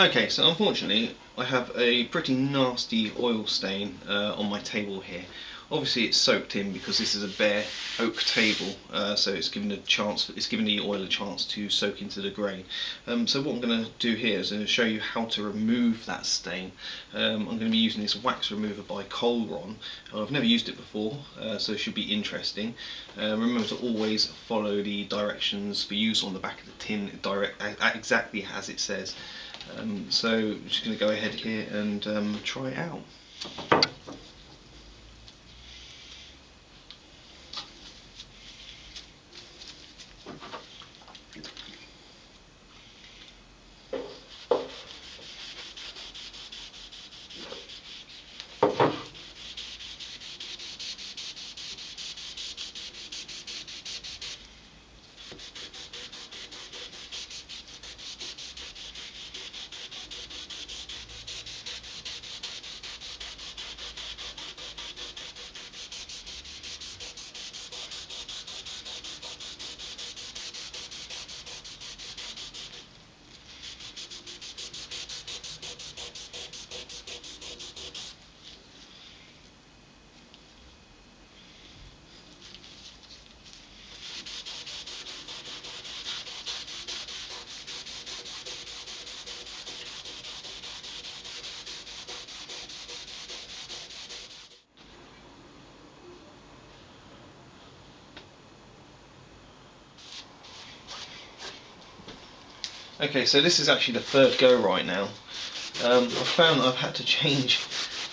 Okay, so unfortunately I have a pretty nasty oil stain on my table here. Obviously it's soaked in because this is a bare oak table, so it's given the oil a chance to soak into the grain. So what I'm going to do here is I'm going to show you how to remove that stain. I'm going to be using this wax remover by Colron. I've never used it before, so it should be interesting. Remember to always follow the directions for use on the back of the tin, exactly as it says. So I'm just going to go ahead here and try it out. Okay, so this is actually the third go right now. I've found that I've had to change,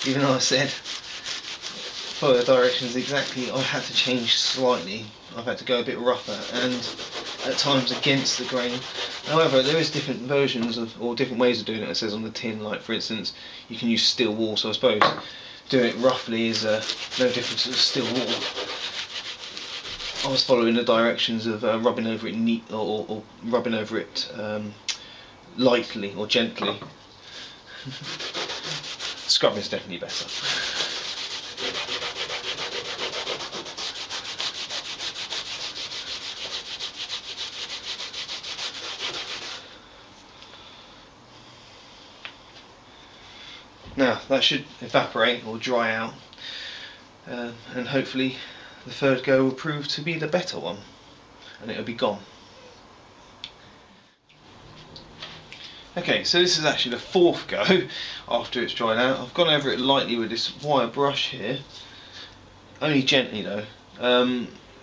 even though I said follow the directions exactly, I've had to change slightly. I've had to go a bit rougher and at times against the grain. However, there is different versions of, or different ways of doing it. It says on the tin, like for instance, you can use steel wool, so I suppose doing it roughly is no different to steel wool. I was following the directions of rubbing over it neat or rubbing over it lightly or gently. Scrubbing is definitely better. Now that should evaporate or dry out, and hopefully the third go will prove to be the better one and it'll be gone. Okay, so this is actually the fourth go after it's dried out. I've gone over it lightly with this wire brush here, only gently though.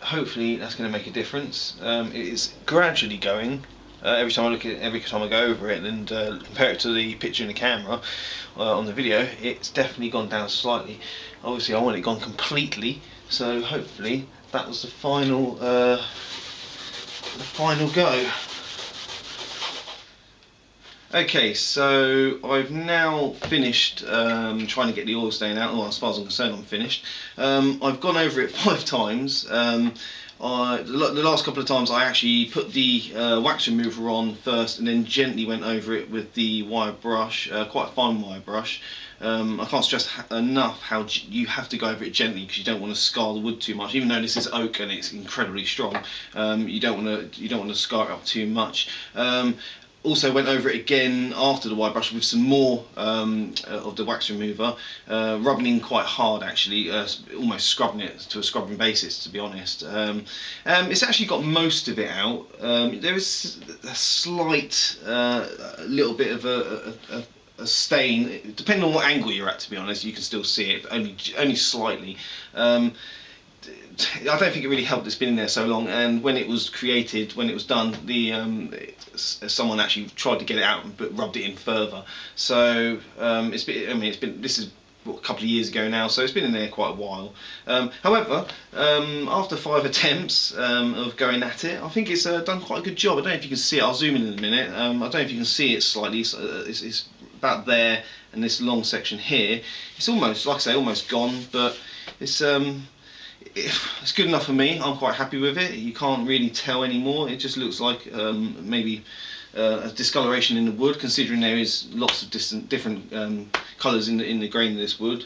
Hopefully that's going to make a difference. It is gradually going. Every time I go over it and compare it to the picture in the camera on the video, it's definitely gone down slightly. Obviously I want it gone completely, so hopefully that was the final go. Okay, so I've now finished trying to get the oil stain out. Well, as far as I'm concerned, I'm finished. I've gone over it 5 times. The last couple of times I actually put the wax remover on first and then gently went over it with the wire brush, quite a fine wire brush. I can't stress enough how you have to go over it gently because you don't want to scar the wood too much. Even though this is oak and it's incredibly strong, you don't want to scar it up too much. Also went over it again after the wire brush with some more of the wax remover, rubbing in quite hard actually, almost scrubbing it to a scrubbing basis, to be honest. It's actually got most of it out. There is a slight little bit of a stain, depending on what angle you're at, to be honest. You can still see it, only slightly. I don't think it really helped it's been in there so long, and when it was created, when it was done, someone actually tried to get it out but rubbed it in further. So this is a couple of years ago now, so it's been in there quite a while. However, after 5 attempts of going at it, I think it's done quite a good job. I don't know if you can see it. I'll zoom in a minute. I don't know if you can see it slightly. It's about there, and this long section here. It's almost, like I say, almost gone, but it's good enough for me. I'm quite happy with it. You can't really tell anymore. It just looks like maybe a discoloration in the wood, considering there is lots of different colours in the grain of this wood,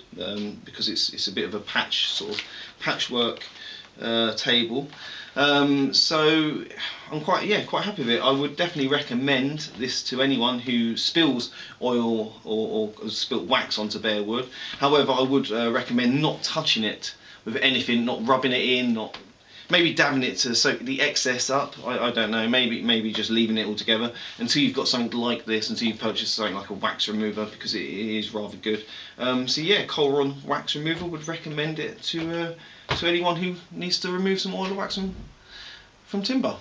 because it's a bit of a patchwork table. So I'm quite happy with it. I would definitely recommend this to anyone who spills oil or spilt wax onto bare wood. However, I would recommend not touching it with anything, not rubbing it in, not maybe dabbing it to soak the excess up. I don't know. Maybe just leaving it all together until you've got something like this. Until you've purchased something like a wax remover, because it is rather good. So yeah, Colron wax remover, would recommend it to anyone who needs to remove some oil or wax from timber.